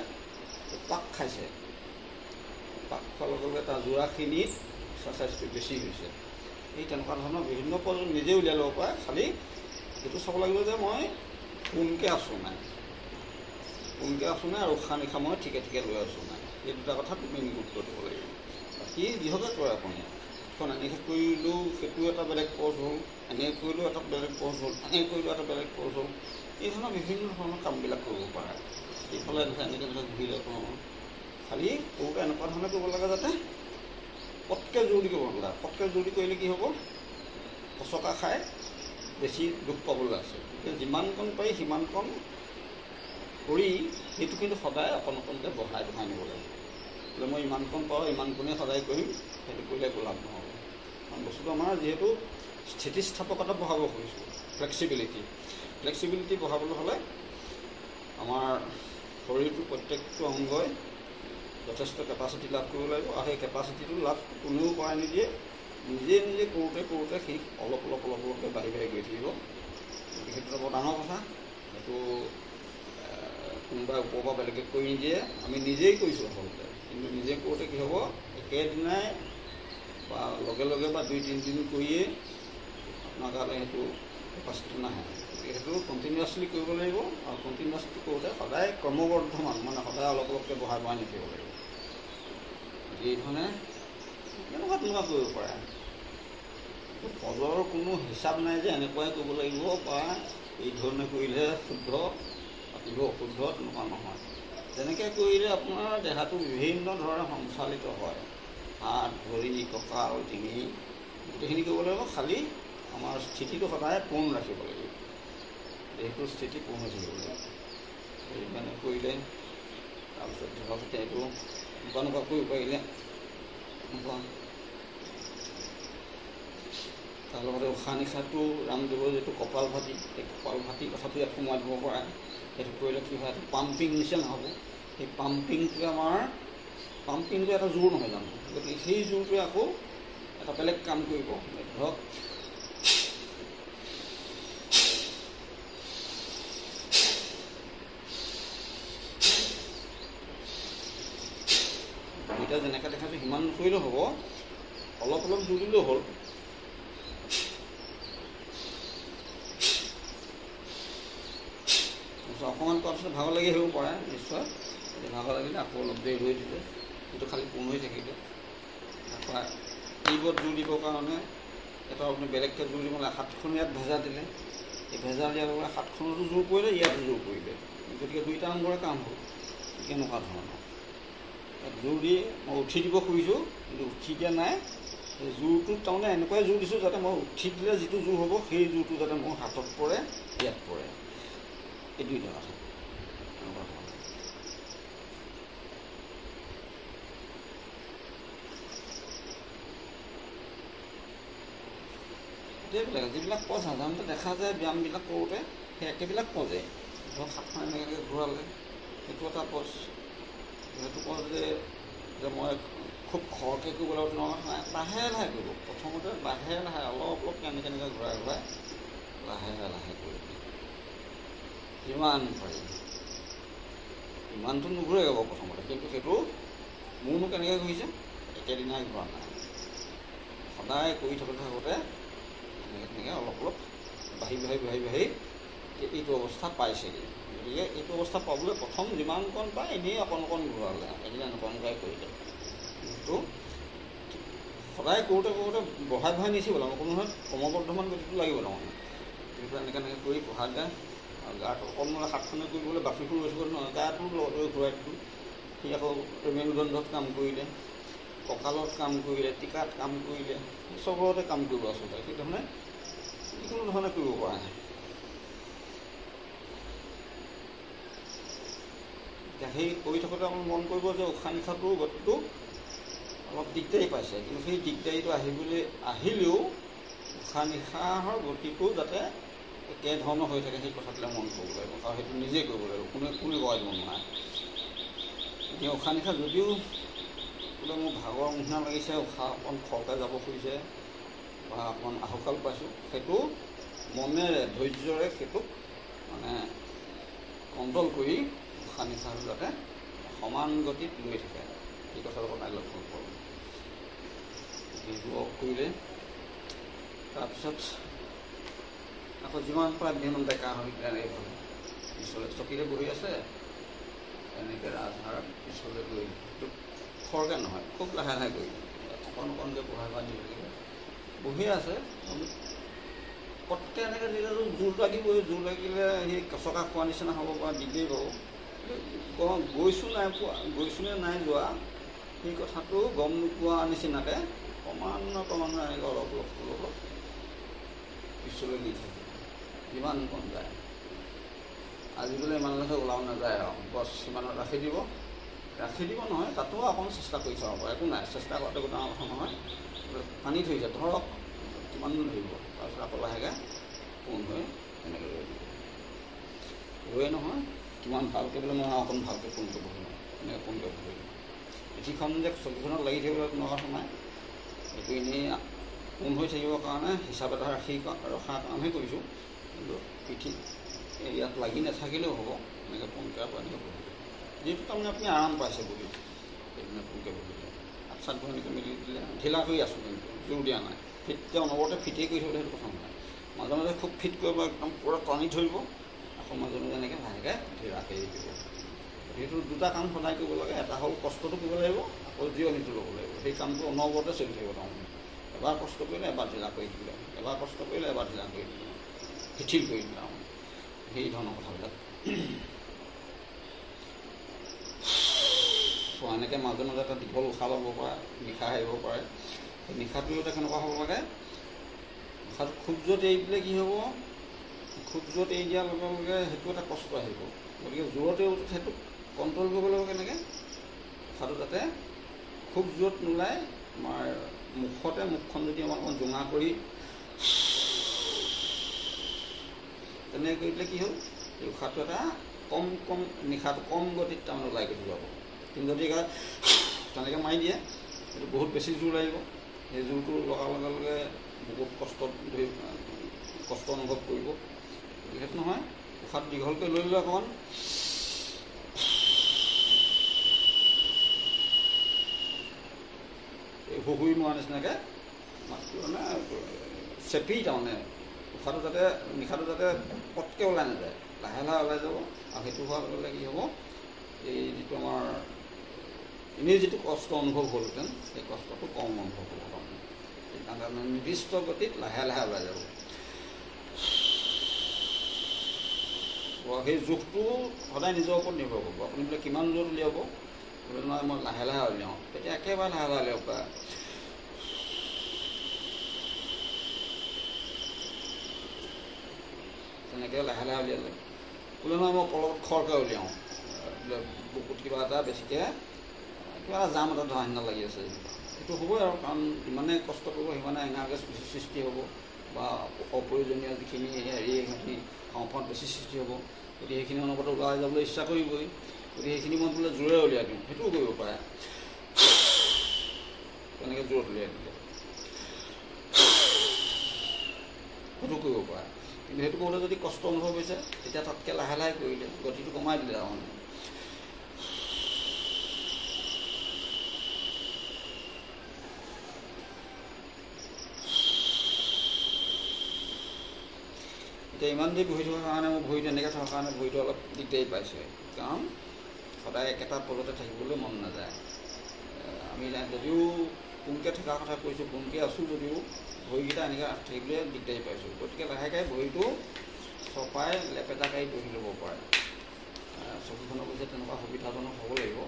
পাক খাইছে, পাক খোৱাৰ লগে লগে তাৰ যোৰাখিনিত এক্সাৰচাইজটো বেছি হৈছে। এই তেনেকুৱা ধৰণৰ বিভিন্ন পৰ্যায়ত নিজে উলিয়াই ল'ব পাৰে, খালী সেইটো চাব লাগিব যে মই পোনকৈ আছোঁ নাই, আৰু উশাহ নিশাহ মই ঠিকে ঠিকে লৈ আছোঁ নাই, এই দুটা কথাত মেইন গুৰুত্ব দিব লাগিব। বাকী যিহকে কৰে আপুনি এখন এনেকৈ কৰিলেও সেইটো এটা বেলেগ পজ হ'ল, এনেকৈ কৰিলেও এটা বেলেগ পজ হ'ল, এনেকৈ কৰিলেও এটা বেলেগ পজ হ'ল, এই ধৰণৰ বিভিন্ন ধৰণৰ কামবিলাক কৰিব পাৰে। এইফালে এনেকৈ ঘূৰিলে কোনো খালী কৰোঁতে এনেকুৱা ধৰণে কৰিব লাগে যাতে পটকৈ জোৰ দি কৰিব নালাগে। পটকৈ জোৰ দি কৰিলে কি হ'ব, কচকা খাই বেছি দুখ পাবলৈ আছে। গতিকে যিমানকণ পাৰি সিমানকণ কৰি সেইটো কিন্তু সদায় অকণ অকণকৈ বঢ়াই নিব লাগিব। বোলে মই ইমানকণ পাওঁ ইমানকণেই সদায় কৰিম, সেইটো কৰিলে একো লাভ নহ'ব। কাৰণ বস্তুটো আমাৰ যিহেতু স্থিতিস্থাপকতা বঢ়াব খুজিছোঁ, ফ্লেক্সিবিলিটি বঢ়াবলৈ হ'লে আমাৰ শৰীৰটোৰ প্ৰত্যেকটো অংগই যথেষ্ট কেপাচিটি লাভ কৰিব লাগিব, আৰু সেই কেপাচিটিটো লাভ কোনেও কৰাই নিদিয়ে, নিজে নিজে কৰোঁতে সেই অলপকৈ বাঢ়ি গৈ থাকিব। গতিকে সেইটো এটা বৰ ডাঙৰ কথা, সেইটো কোনোবাই ওপৰৰ পৰা বেলেগে কৰি নিদিয়ে, আমি নিজেই কৰিছোঁ আচলতে। কিন্তু নিজে কৰোঁতে কি হ'ব, একেদিনাই বা লগে লগে বা 2-3 দিন কৰিয়েই আপোনাৰ কাৰণে সেইটো কেপাচিটি নাহে। গতিকে সেইটো কণ্টিনিউৱাছলি কৰিব লাগিব, আৰু কণ্টিনিউৱাছলি কৰোঁতে সদায় ক্ৰমবৰ্ধমান, মানে সদায় অলপ অলপকৈ বঢ়াই বঢ়াই নিদিব লাগিব। এইধৰণে তেনেকুৱা কৰিব পাৰে। পদৰ কোনো হিচাপ নাই যে এনেকুৱাই কৰিব লাগিব বা এই ধৰণে কৰিলেহে শুদ্ধ, বাকীবোৰ অশুদ্ধ, তেনেকুৱা নহয়। তেনেকৈ কৰিলে আপোনাৰ দেহাটো বিভিন্ন ধৰণে সঞ্চালিত হয়। হাত, ভৰি, কঁকাল, ডিঙি গোটেইখিনি কৰিব লাগিব। খালী আমাৰ স্থিতিটো সদায় পূৰ্ণ ৰাখিব লাগিব, দেহটোৰ স্থিতি পূৰ্ণ হৈ থাকিব লাগিব। মানে কৰিলে তাৰপিছত ধৰক এতিয়া এইটো এনেকুৱা কৰিব পাৰিলে এনেকুৱা। তাৰ লগতে উশাহ নিশাহটো ৰামদেৱৰ যিটো কপাল ভাতি, সেই কপাল ভাতি কথাটো ইয়াত সোমাই দিব পৰা, সেইটো কৰিলে কি হয়, এইটো পাম্পিং নিচিনা হ'ব। সেই পাম্পিংটোৱে পাম্পিংটো এটা জোৰ নহয় জানো, গতিকে সেই জোৰটোৱে আকৌ এটা বেলেগ কাম কৰিব। ধৰক এতিয়া যেনেকৈ দেখাইছোঁ সিমান নকৰিলেও হ'ব, অলপ অলপ জোৰ দিলেও হ'ল। অকণমান কৰাৰ পিছত ভাগৰ লাগি আহিব পাৰে নিশ্চয়। ভাগৰ লাগিলে আকৌ অলপ দেৰি ৰৈ দিলে, সেইটো খালী পূৰ্ণ হৈ থাকিলে। তাৰপৰা এইবোৰত জোৰ দিবৰ কাৰণে এটা আপুনি বেলেগকৈ জোৰ দিব লাগে। হাতখন ইয়াত ভেজা দিলে, এই ভেজা দিয়াৰ লগে লগে হাতখনতো জোৰ কৰিলে, ইয়াতো জোৰ কৰিলে, গতিকে দুইটা অংগৰে কাম হ'ল। এনেকুৱা ধৰণৰ জোৰ দি মই উঠি দিব খুজিছোঁ, কিন্তু উঠি দিয়া নাই। সেই জোৰটোত তাৰমানে এনেকুৱাই জোৰ দিছোঁ যাতে মই উঠি দিলে যিটো জোৰ হ'ব, সেই জোৰটো যাতে মোৰ হাতত পৰে, ইয়াত পৰে। এই দুইটা কথা এনেকুৱা ধৰণৰ। এইবিলাক যিবিলাক পজ সাধাৰণতে দেখা যায় ব্যায়ামবিলাক কৰোঁতে, সেই একেবিলাক পজে। ধৰক হাতখন এনেকৈ ঘূৰালে, সেইটো এটা পজ। সেইটো পজ যে মই খুব খৰকৈ কৰিব লাগিব নহয়, লাহে লাহে কৰিব। প্ৰথমতে লাহে লাহে অলপ অলপ কেনেকৈ ঘূৰাই ঘূৰাই লাহে লাহে কৰিব। যিমান পাৰি ইমানটো নুঘূৰাই যাব প্ৰথমতে, কিন্তু সেইটো মোৰনো কেনেকৈ ঘূৰিছে, একেদিনাই ঘূৰা নাই। সদায় কৰি থাকোঁতে তেনেকৈ অলপ অলপ বাঢ়ি এইটো অৱস্থা পাইছেগৈ। গতিকে এইটো অৱস্থা পাবলৈ প্ৰথম যিমানকণ পায় এনেই অকণ ঘূৰালে, এদিন অকণকাই কৰিলে। কিন্তু সদায় কৰোঁতে বঢ়াই নিচিব লাগিব। কোনো নহয় ক্ৰমবৰ্ধমান গতিটো লাগিব তাৰমানে। কিন্তু এনেকৈ কৰি বঢ়াই যায়। আৰু গাটো অকণমান হাতখনে কৰিবলৈ বাকীবোৰ ৰৈ থাকিব নহয়, গাটো লগতে ঘূৰাই দিলোঁ। সি আকৌ মেৰুদণ্ডত কাম কৰিলে, কঁকালত কাম কৰিলে, টিকাত কাম কৰিলে, চবতে কাম কৰিব আচলতে। সেইধৰণে যিকোনো ধৰণে কৰিব পৰা নাই। এতিয়া সেই কৰি থাকোঁতে আপুনি মন কৰিব যে উশাহ নিশাহটোৰ গতিটো অলপ দিগদাৰী পাইছে, কিন্তু সেই দিগদাৰীটো আহিলেও উশাহ নিশাহৰ গতিটো যাতে একেধৰণৰ হৈ থাকে সেই কথাটোলৈ মন কৰিব লাগিব, আৰু সেইটো নিজেই কৰিব লাগিব। কোনে কৰাই দিব নোৱাৰে। এতিয়া উশাহ নিশাহ যদিও বোলে মোৰ ভাগৰ নিচিনা লাগিছে, উশাহ অকণ খৰকৈ যাব খুজিছে বা অকণমান আহুকাল পাইছোঁ, সেইটো মনেৰে ধৈৰ্যৰে সেইটোক মানে কণ্ট্ৰল কৰি উশাহ নিশাহটো যাতে সমান গতিত লৈ থাকে, সেই কথাটো সদায় লক্ষ্য কৰোঁ। সেইটো অফ কৰিলে তাৰপিছত আকৌ যিমান পাৰে যিমান ডেকা হৈ তেনেকৈ ভাবে পিছলৈ চকীৰে বহি আছে, এনেকৈ ৰাজহাড় পিছলৈ গৈ খৰকৈ নহয়, খুব লাহে লাহে কৰি অকণকৈ বঢ়াই বান্ধি দিব। বহি আছে পটকৈ এনেকৈ দিলেতো জোৰ লাগিবই। জোৰ লাগিলে সেই কচকা খোৱা নিচিনা হ'ব বা দিগদাৰী পাব। গৈছোনে নাই যোৱা সেই কথাটো গম নোপোৱা নিচিনাকৈ ক্ৰমান্বয়ে এনেকৈ অলপ পিছলৈ দি থাকে, যিমান মন যায়। আজি বোলে ইমানলৈকে ওলাও নাযায় আৰু গছ সিমানত ৰাখি দিব নহয়, তাতো অকণ চেষ্টা কৰি চাব পাৰে, একো নাই। চেষ্টা কৰাটো একো ডাঙৰ কথা নহয়। পানী থৈছে ধৰক কিমান ধৰিব, তাৰপিছত আকৌ লাহেকৈ পোন হৈ এনেকৈ ৰৈ দিব। ৰৈ নহয় কিমান ভালকৈ বোলে নহয়, অকণ ভালকৈ পোনকৈ বহি নহয়, এনেকৈ পোনকৈ বহি দিব। পিঠিখন যে চকীখনত লাগি থাকিবলৈ কোনো কথা নাই, এইটো এনেই পোন হৈ থাকিবৰ কাৰণে হিচাপ এটা ৰখাৰ কাৰণেহে কৰিছোঁ। কিন্তু পিঠি ইয়াত লাগি নাথাকিলেও হ'ব, এনেকৈ পোনকৈ আকৌ এনেকৈ বহিলে, যিহেতু তাৰমানে আপুনি আৰাম পাইছে বহি, সেইদিনা পোনকৈ বহিলে, হাত চাতবোৰ এনেকৈ মেলি দিলে, ঢিলা কৰি আছোঁ কিন্তু জোৰ দিয়া নাই, ফিটকৈ অনবৰতে ফিটেই কৰি থ'বলৈ সেইটো কথা নহয়, মাজে মাজে খুব ফিট কৰিব, একদম পূৰা টানি ধৰিব, আকৌ মাজে মাজে এনেকৈ লাহেকৈ ঢিলাকৈ এৰি দিব। সেইটো দুটা কাম সদায় কৰিব লাগে, এটা হ'ল কষ্টটো কৰিব লাগিব, আকৌ জিৰণিটো ল'ব লাগিব, সেই কামটো অনবৰতে চলি থাকিব তাৰমানে, এবাৰ কষ্ট কৰিলে এবাৰ ঢিলা কৰি দিলে, এবাৰ কষ্ট কৰিলে এবাৰ ঢিলা কৰি দিলে, শিথিল কৰি দিলে তাৰমানে, সেই ধৰণৰ কথাবিলাক। এনেকৈ মাজে মাজে এটা দীঘল উশাহ ল'ব পাৰে, নিশাহ এৰিব পাৰে, সেই নিশাটো এটা কেনেকুৱা হ'ব লাগে, উশাহটো খুব জোৰত এৰি দিলে কি হ'ব, খুব জোৰত এৰি দিয়াৰ লগে লগে সেইটো এটা কষ্ট আহিব, গতিকে জোৰতে সেইটো কণ্ট্ৰল কৰিব লাগিব কেনেকৈ, উশাহটো যাতে খুব জোৰত নোলায়, আমাৰ মুখতে মুখখন যদি আমাৰ অকণমান জোঙা কৰি তেনেকৈ কৰি দিলে কি হ'ল, এই উশাহটো এটা কম নিশাটো কম গতিত তাৰমানে ওলাই গৈ যাব। কিন্তু যদি তেনেকৈ মাৰি দিয়ে সেইটো বহুত বেছি জোৰ লাগিব, সেই জোৰটো লগাৰ লগে লগে বহুত কষ্ট অনুভৱ কৰিব, গতিকে সেইটো নহয়, উশাহটো দীঘলকৈ লৈ ল'লে অকণমান, এই হুহুৰি মৰা নিচিনাকৈ মাতটো মানে চেপি তাৰমানে উশাহটো যাতে নিশাটো যাতে পটকৈ ওলাই নাযায়, লাহে লাহে ওলাই যাব, আৰু সেইটো হোৱাৰ লগে লগে কি হ'ব, এই যিটো আমাৰ এনেই যিটো কষ্ট অনুভৱ হ'লহেঁতেন সেই কষ্টটো কম অনুভৱ হ'ব তাৰমানে, সেইকাৰণে নিৰ্দিষ্ট গতিত লাহে লাহে ওলাই যাব। সেই জোখটো সদায় নিজৰ ওপৰত নিৰ্ভৰ কৰিব, আপুনি বোলে কিমান জোৰত উলিয়াব, বোলে নহয় মই লাহে লাহে উলিয়াওঁ, তেতিয়া একেবাৰে লাহে লাহে উলিয়াব পাৰে, তেনেকৈ লাহে লাহে উলিয়ালে, বোলে নহয় মই পলত খৰকৈ উলিয়াওঁ, বোলে বুকুত কিবা এটা বেছিকৈ কিবা এটা জাম এটা ধৰা নিচিনা লাগি আছে, সেইটো হ'বই আৰু, কাৰণ ইমানে কষ্ট কৰিব সিমানে এঙাৰগেছ বেছি সৃষ্টি হ'ব, বা অপ্ৰয়োজনীয় যিখিনি হেৰি সেইখিনি হাওঁফাওঁত বেছি সৃষ্টি হ'ব, গতিকে সেইখিনি অনুপাতে ওলাই যাবলৈ ইচ্ছা কৰিবই, গতিকে সেইখিনি মই বোলে জোৰে উলিয়াই দিওঁ, সেইটোও কৰিব পাৰে, তেনেকৈ জোৰত উলিয়াই দিলে সেইটো কৰিব পাৰে, কিন্তু সেইটো কৰোঁতে যদি কষ্ট অনুভৱ হৈছে তেতিয়া তাতকৈ লাহে লাহে কৰিলে, গতিটো কমাই দিলে তাৰমানে। এতিয়া ইমান দেৰি বহি থকাৰ কাৰণে মোৰ ভৰিটো এনেকৈ থকাৰ কাৰণে ভৰিটো অলপ দিগদাৰী পাইছে, কাৰণ সদায় একেটা পলতে থাকিবলৈ মন নাযায়, আমি যদিও পোনকৈ থকাৰ কথা কৈছোঁ, পোনকৈ আছোঁ যদিও ভৰিকেইটা এনেকৈ থাকিবলৈ দিগদাৰী পাইছোঁ, গতিকে লাহেকৈ ভৰিটো চপাই লেপেটাকাৰি বহি ল'ব পাৰে, চকীখনৰ পিছত তেনেকুৱা সুবিধাজনক হ'ব লাগিব,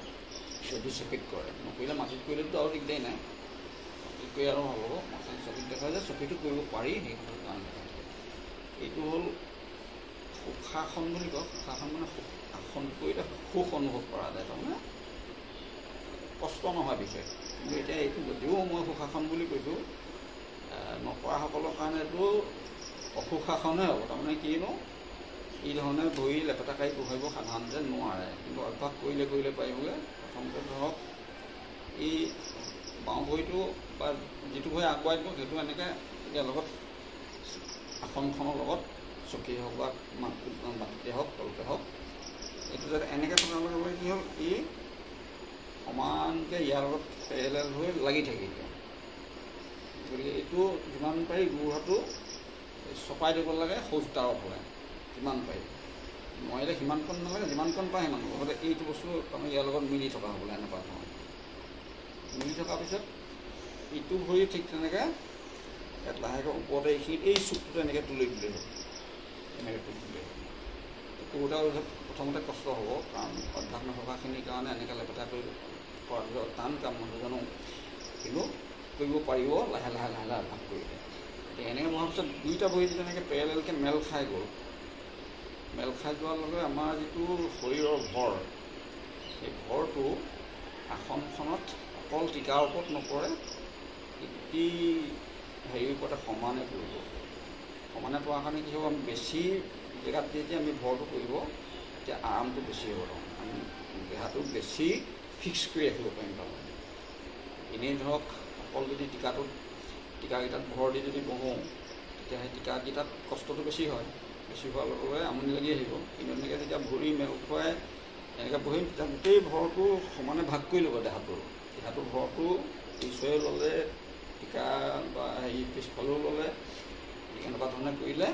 যদি চকীত কৰে, নকৰিলে মাটিত কৰিলেতো আৰু দিগদাৰী নাই, মাটিত কৰি আৰু ভাল হ'ব, চকীত দেখুৱাই যে চকীটো কৰিব পাৰি, সেইখন কাৰণে এইটো হ'ল সুখাসন বুলি কয়, সুখাসন মানে আসন কৰিলে সুখ অনুভৱ কৰা যায়, তাৰমানে কষ্ট নহয় বিশেষ, কিন্তু এতিয়া এইটো যদিও মই সুখাসন বুলি কৈছোঁ, নকৰাসকলৰ কাৰণেতো অসুখাসনেই হ'ব, তাৰমানে কিনো এই ধৰণে ভৰি লেপেটাকাৰি বহিব সাধাৰণতে নোৱাৰে, কিন্তু অভ্যাস কৰিলে পাৰিবগৈ। প্ৰথমতে ধৰক এই বাওঁ ভৰিটো বা যিটো ভৰি আগুৱাই দিব সেইটো এনেকৈ ইয়াৰ লগত আসনখনৰ লগত চকী হওক বা মাটিতে হওক তলতে হওক, এইটো যাতে এনেকৈ থকাৰ লগে লগে কি হ'ল, ই সমানকৈ ইয়াৰ লগত পেৰেলেল হৈ লাগি থাকিলে, গতিকে এইটো যিমান পাৰি গোৰোহাটো চপাই দিব লাগে শৌচদাৰৰ ফালে, যিমান পাৰি, নোৱাৰিলে সিমানকণ নালাগে, যিমানকণ পায় সিমান গতিকে এইটো বস্তু তাৰমানে ইয়াৰ লগত মিলি থকা হ'বলৈ এনেকুৱা ধৰণৰ, মিলি থকাৰ পিছত ইটো ভৰি ঠিক তেনেকৈ ইয়াত লাহেকৈ ওপৰতে এইখিনিত এই চুকটোতে এনেকৈ তুলি দিলে হ'ল, এনেকৈ তুলি দিলে হ'ল, কৰোঁতে প্ৰথমতে কষ্ট হ'ব, কাৰণ অভ্যাস নথকাখিনিৰ কাৰণে এনেকৈ লেপেটা কৰি কৰাৰ পিছত টান কাম মানুহ জানো, কিন্তু কৰিব পাৰিব লাহে লাহে লাহে লাহে অভ্যাস কৰিলে। এতিয়া এনেকৈ হোৱাৰ পিছত দুইটা ভৰি যদি এনেকৈ পেৰেলেলকৈ মেল খাই গ'ল, মেল খাই যোৱাৰ লগে আমাৰ যিটো শৰীৰৰ ভৰ, সেই ভৰটো আসনখনত অকল টিকাৰ ওপৰত নপৰে, গোটেই হেৰিৰ ওপৰতে সমানে পৰিব, সমানে পোৱাৰ কাৰণে কি হ'ব, আমি বেছি জেগাত যেতিয়া আমি ভৰটো কৰিব তেতিয়া আৰামটো বেছি হ'ব, আমি দেহাটো বেছি ফিক্স কৰি ৰাখিব পাৰিম তাৰমানে। এনেই ধৰক অকল যদি টিকাকেইটাত ভৰ দি যদি বহোঁ তেতিয়া সেই টিকাকেইটাত কষ্টটো বেছি হয়, বেছি হোৱাৰ লগে লগে আমনি লাগি আহিব। কিন্তু এনেকৈ যেতিয়া ভৰি মেল খুৱাই এনেকৈ বহিম, তেতিয়া গোটেই ভৰটো সমানে ভাগ কৰি ল'ব। দেহাটোৰ ভৰটো ঈশ্বৰে ল'লে, টিকা বা হেৰি পিছফালেও ল'লে, এনেকুৱা ধৰণে কৰিলে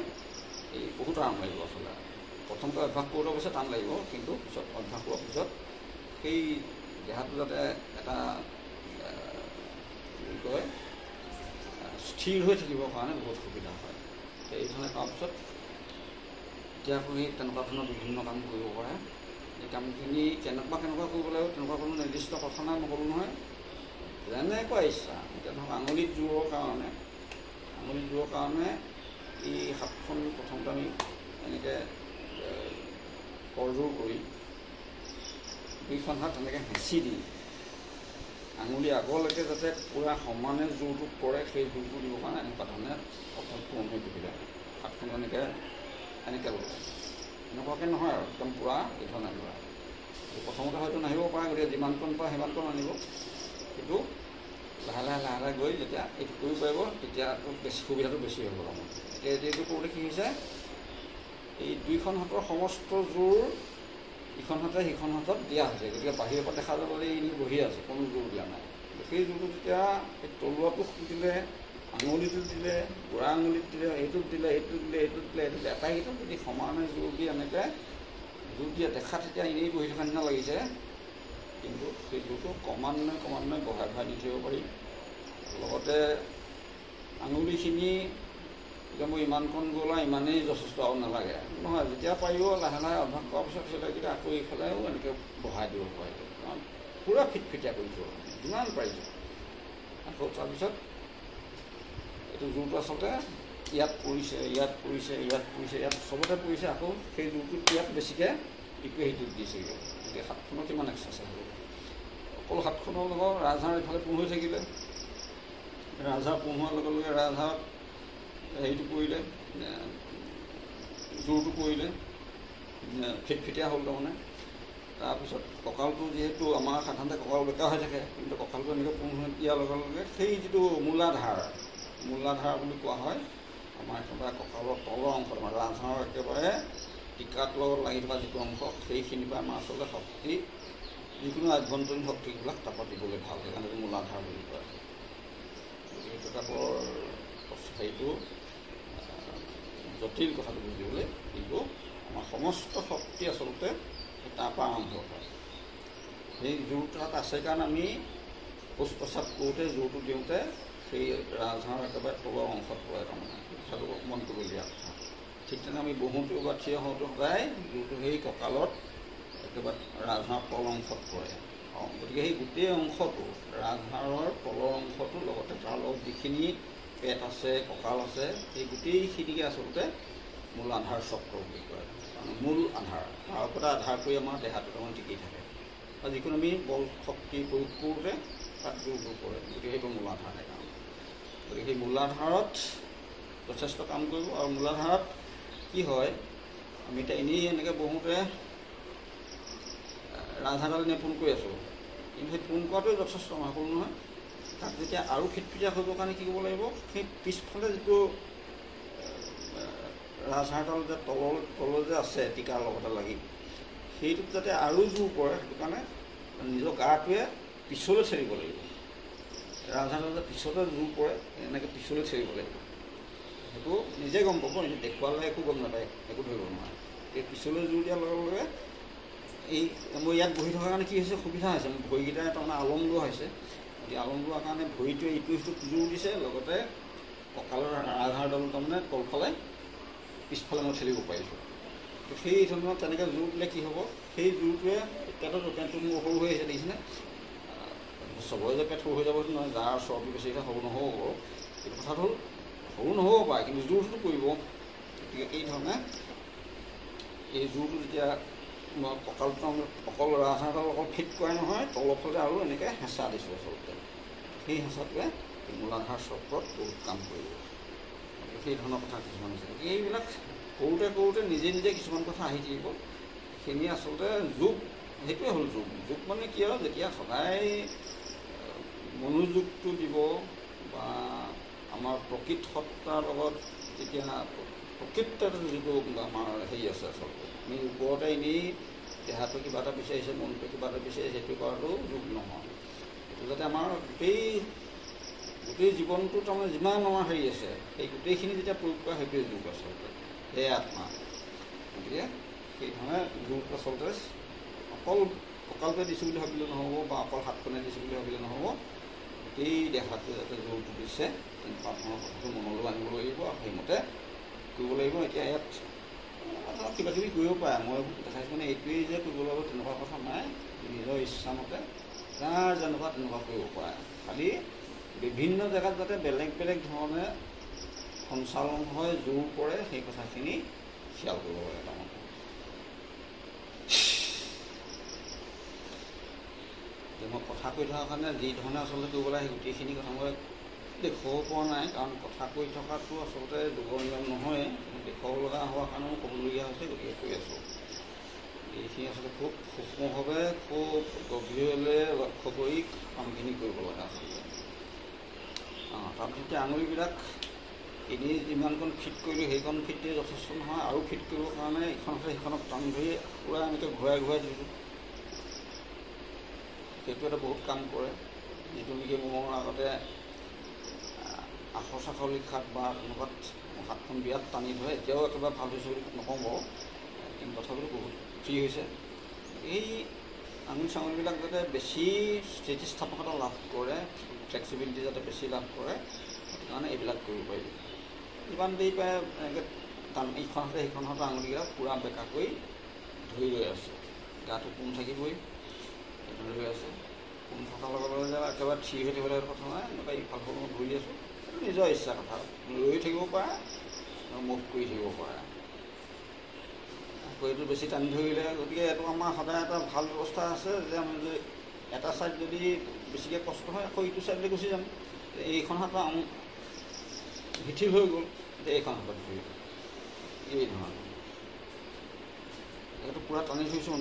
এই বহুত আৰাম লাগিব আচলতে। প্ৰথমতে অভ্যাস কৰোঁতে অৱশ্যে টান লাগিব, কিন্তু পিছত অভ্যাস হোৱাৰ পিছত সেই দেহাটো যাতে এটা কি কয় স্থিৰ হৈ থাকিবৰ কাৰণে বহুত সুবিধা হয়। এইধৰণে কৰাৰ পিছত এতিয়া আকৌ সেই তেনেকুৱা ধৰণৰ বিভিন্ন কাম কৰিব পাৰে। এই কামখিনি কেনেকুৱা কৰিব লাগিব তেনেকুৱা কোনো নিৰ্দিষ্ট কথা নাই, নক'লোঁ নহয়। যেনেকুৱা ইচ্ছা, এতিয়া ধৰক আঙুলিত জোৰৰ কাৰণে এই হাতখন প্ৰথমতে আমি এনেকৈ কৰজোৰ কৰি দুইখন হাত তেনেকৈ হেঁচি দি আঙুলি আগলৈকে যাতে পূৰা সমানে জোৰটো পৰে, সেই জোৰটো দিবৰ কাৰণে এনেকুৱা ধৰণে অৰ্থাৎ পূৰণ হৈ থাকিলে হাতখন এনেকৈ ল'ব। এনেকুৱাকৈ নহয় আৰু একদম পূৰা এই ধৰণে লোৱা। প্ৰথমতে হয়তো নাহিব পাৰে, গতিকে যিমানকণ পাৰে সিমানকণ আনিব। কিন্তু লাহে লাহে গৈ যেতিয়া এইটো কৰিব পাৰিব, তেতিয়া বেছি সুবিধাটো বেছি হৈ গ'ল আমাৰ। এতিয়া এইটো কৰোঁতে কি হৈছে, এই দুইখন হাতৰ সমস্ত জোৰ ইখন হাতে সিখন হাতত দিয়া হৈছে। গতিকে বাহিৰৰ পৰা দেখা যাব যে ই বহি আছে, কোনো জোৰ দিয়া নাই। সেই জোৰটো যেতিয়া এই তলুৱাটো দিলে, আঙুলিটোত দিলে, বুঢ়া আঙুলিত দিলে, এইটোত দিলে, এটাইকেইটাত যদি সমানে জোৰ দি এনেকৈ জোৰ দিয়া দেখা, তেতিয়া এনেই বহি থকা নিচিনা লাগিছে। কিন্তু সেই জোৰটো ক্ৰমান্বয়ে বঢ়াই দি থাকিব পাৰি। লগতে আঙুলিখিনি এতিয়া মই ইমানকণ গ'ল আৰু ইমানেই যথেষ্ট আৰু নালাগে নহয়। যেতিয়া পাৰিব লাহে লাহে অভ্যাস কৰাৰ পিছত সেইকেইটা আকৌ এইফালেও এনেকৈ বঢ়াই দিব পাৰে। কাৰণ পূৰা ফিটফিটীয়া কৰি থ'ব যিমান পাৰিছে। আকৌ তাৰপিছত এইটো জোৰটো আচলতে ইয়াত পৰিছে, ইয়াত চবতে পৰিছে। আকৌ সেই জোৰটোত ইয়াত বেছিকৈ ইটোৱে সিটোত দিছেগৈ। গতিকে হাতখনত কিমান এক্সাৰচাইজ হ'ব। অকল হাতখনৰ লগত ৰাজহাড় ইফালে পোহ হৈ থাকিলে, ৰাজহাড় পোহ হোৱাৰ লগে লগে ৰাজহাড়ত হেৰিটো পৰিলে, জোৰটো পৰিলে, ফিটফিটীয়া হ'ল তাৰমানে। তাৰপিছত কঁকালটো যিহেতু আমাৰ সাধাৰণতে কঁকাল বেকা হৈ থাকে, কিন্তু কঁকালটো এনেকৈ পোহ হৈ দিয়াৰ লগে লগে সেই যিটো মূলাধাৰ বুলি কোৱা হয়, আমাৰ একেবাৰে কঁকালৰ তলৰ অংশ, আমাৰ ৰাজহাড়ৰ একেবাৰে টিকাত লগত লাগি থকা যিটো অংশ, সেইখিনিৰ পৰা আমাৰ আচলতে শক্তি, যিকোনো আভ্যন্তৰীণ শক্তিবিলাক তাৰপৰা দিবলৈ ভাল। সেইকাৰণে মূলাধাৰ বুলি কয়। গতিকে সেইটো এটা বৰ হেৰিটো জটিল কথাটো বুজিবলৈ, কিন্তু আমাৰ সমস্ত শক্তি আচলতে তাৰপৰা আৰম্ভ হয়। সেই জোৰটো তাত আছে কাৰণে আমি শৌচ প্ৰস্ৰাৱ কৰোঁতে জোৰটো দিওঁতে সেই ৰাজহাড়ৰ একেবাৰে তলৰ অংশত পৰে। তাৰমানে কথাটো মন কৰিবলগীয়া কথা। ঠিক তেনে আমি বহোঁতেও বা থিয় হওঁতেও সদায় জোৰটো সেই কঁকালত একেবাৰে ৰাজহাড়ৰ তল অংশত পৰে। গতিকে সেই গোটেই অংশটো, ৰাজহাড়ৰ তলৰ অংশটো লগতে তাৰ লগত যিখিনি পেট আছে, কঁকাল আছে, সেই গোটেইখিনিকে আচলতে মূল আধাৰ চক্ৰ বুলি কয়। কাৰণ মূল আধাৰ, তাৰ ওপৰতে আধাৰ কৰি আমাৰ দেহাটো তাৰমানে টিকি থাকে। আৰু যিকোনো আমি বল শক্তি প্ৰয়োগ কৰোঁতে তাত জোৰটো পৰে। গতিকে সেইটো মূলাধাৰ সেইকাৰণে। গতিকে সেই মূলাধাৰত যথেষ্ট কাম কৰিব। আৰু মূলাধাৰত কি হয়, আমি এতিয়া এনেই এনেকৈ বহোঁতে ৰাজহাড়ডাল এনেই পোন কৰি আছোঁ, কিন্তু সেই পোন কৰাটোৱে যথেষ্ট নহ'ল নহয়। তাক যেতিয়া আৰু ফিটফিটীয়া কৰিবৰ কাৰণে কি কৰিব লাগিব, সেই পিছফালে যিটো ৰাজহাড়ডাল যে তলৰ যে আছে টিকাৰ লগতে লাগি, সেইটোত যাতে আৰু জোৰ পৰে, সেইটো কাৰণে নিজৰ গাটোৱে পিছলৈ ঠেলিব লাগিব। ৰাজহাড়ডাল যে পিছলৈ জোৰ পৰে, এনেকৈ পিছলৈ ঠেলিব লাগিব। সেইটো নিজে গম পাব, নিজে দেখুৱালে একো গম নাপায়, একো ধৰিব নোৱাৰে। এই পিছলৈ জোৰ দিয়াৰ লগে লগে এই মই ইয়াত বহি থকাৰ কাৰণে কি হৈছে, সুবিধা হৈছে। মোৰ ভৰিকেইটাই তাৰমানে আলম লোৱা হৈছে। গতিকে আলম লোৱাৰ কাৰণে ভৰিটোৱে ইটো সিটোত জোৰ দিছে, লগতে কঁকালৰ ৰাজহাড়ডাল তাৰমানে তলফালে পিছফালে মই ঠেলিব পাৰিছোঁ। তো সেই ধৰণৰ তেনেকৈ জোৰ দিলে কি হ'ব, সেই জোৰটোৱে পেটত পেটটো মোৰ সৰু হৈ আহিছে দেখিছেনে। চবৰে যে পেট সৰু হৈ যাব নহয়, যাৰ চৰ্বি বেছি সৰু নহ'ব। কিন্তু কথাটো হ'ল সৰু নহ'ব পাৰে, কিন্তু জোৰটো পৰিব। গতিকে এই ধৰণে এই জোৰটো যেতিয়া মই কঁকালটো অকল ৰাজহাড়ডাল অকল ফিট কৰাই নহয়, তলৰ ফালে আৰু এনেকৈ হেঁচা দিছোঁ আচলতে। সেই হেঁচাটোৱে মূলাধাৰ চক্ৰত বহুত কাম কৰিব। সেই ধৰণৰ কথা কিছুমান আছে। গতিকে এইবিলাক কৰোঁতে নিজে কিছুমান কথা আহি থাকিব। সেইখিনি আচলতে যোগ, সেইটোৱে হ'ল যোগ। যোগ মানে কি আৰু, যেতিয়া সদায় মনোযোগটো দিব বা আমাৰ প্ৰকৃত সত্তাৰ লগত যেতিয়া প্ৰকৃত যিটো আমাৰ হেৰি আছে আচলতে আমি ওপৰতে এনেই দেহাটো কিবা এটা বিচাৰিছে, মনটো কিবা এটা বিচাৰিছে, সেইটো কৰাটো যোগ নহয়। এইটো যাতে আমাৰ গোটেই জীৱনটো তাৰমানে যিমান আমাৰ হেৰি আছে সেই গোটেইখিনি যেতিয়া প্ৰয়োগ কৰা সেইটোৱে যোগ আচলতে, সেয়াই আত্মা। গতিকে সেইধৰণে যোগ আচলতে অকল কঁকালটোৱে দিছোঁ বুলি ভাবিলে নহ'ব, বা অকল হাতখনে দিছোঁ বুলি ভাবিলে নহ'ব, গোটেই দেহাটোৱে যাতে জোৰটো দিছে তেনেকুৱা ধৰণৰ কথাটো মনলৈ আনিব লাগিব আৰু সেইমতে কৰিব লাগিব। এতিয়া ইয়াত কিবা কিবি কৰিব পাৰে, মই দেখাইছোঁ মানে এইটোৱেই যে কৰিব লাগিব তেনেকুৱা কথা নাই, নিজৰ ইচ্ছামতে যাৰ যেনেকুৱা তেনেকুৱা কৰিব পাৰে। খালি বিভিন্ন জেগাত যাতে বেলেগ বেলেগ ধৰণে সঞ্চালন হয়, জোৰ পৰে, সেই কথাখিনি খেয়াল কৰিব লাগে তাৰমানে। মই কথা কৈ থকাৰ কাৰণে যি ধৰণে আচলতে কৰিব লাগে সেই গোটেইখিনি কথা মই দেখুৱাব পৰা নাই, কাৰণ কথা কৈ থকাটো আচলতে যোগৰ নিয়ম নহয়, দেখুৱাব লগা হোৱাৰ কাৰণে মই ক'বলগীয়া হৈছে, গতিকে কৈ আছোঁ। এইখিনি আচলতে খুব সূক্ষ্মভাৱে খুব গভীৰলৈ লক্ষ্য কৰি কামখিনি কৰিব লাগে আচলতে। তাৰপিছত এতিয়া আঙুলিবিলাক এনেই যিমানকণ ফিট কৰিলোঁ সেইকণ ফিটেই যথেষ্ট নহয়, আৰু ফিট কৰিবৰ কাৰণে ইখনতে সিখনক টানি ধৰি পূৰা এনেকৈ ঘূৰাই ঘূৰাই দিছোঁ। সেইটো এটা বহুত কাম কৰে, যিটো নেকি মোৰ আগতে আখৰ চাখৰ লিখাত বা তেনেকুৱাত হাতখন বিৰাট টানি ধৰে, এতিয়াও একেবাৰে ভাল হৈছে বুলি নকওঁ বাৰু, কিন্তু তথাপিতো বহুত ফ্ৰী হৈছে। এই আঙুলি চাঙুলিবিলাক যাতে বেছি স্থিতিস্থাপকতা লাভ কৰে, ফ্লেক্সিবিলিটি যাতে বেছি লাভ কৰে, সেইটো কাৰণে এইবিলাক কৰিব পাৰিব। যিমান দেৰি পাৰে এনেকৈ ইখনতে সিখনতে আঙুলিকেইটা পূৰা বেকা কৰি ধৰি ৰৈ আছে, গাটো পোন থাকিবই, ধৰি ৰৈ আছে। পোন থকাৰ লগে লগে যে একেবাৰে থিৰ হৈ থাকিব লাগে কথা নাই, এনেকুৱা ইফাল সিফাল মই ধৰি আছোঁ, সেইটো নিজৰ ইচ্ছা কথা, ৰৈ থাকিব পাৰে, মুভ কৰি থাকিব পাৰে। আকৌ এইটো বেছি টানি ধৰিলে, গতিকে এইটো আমাৰ সদায় এটা ভাল ব্যৱস্থা আছে যে আমি যদি এটা ছাইড যদি বেছিকৈ কষ্ট হয় আকৌ ইটো ছাইডলৈ গুচি যাম। এইখন হাতৰ শিথিল হৈ গ'ল, এতিয়া এইখন হাতত ধৰি এই ধৰণে এইটো পূৰা টানি ধৰিছোঁ,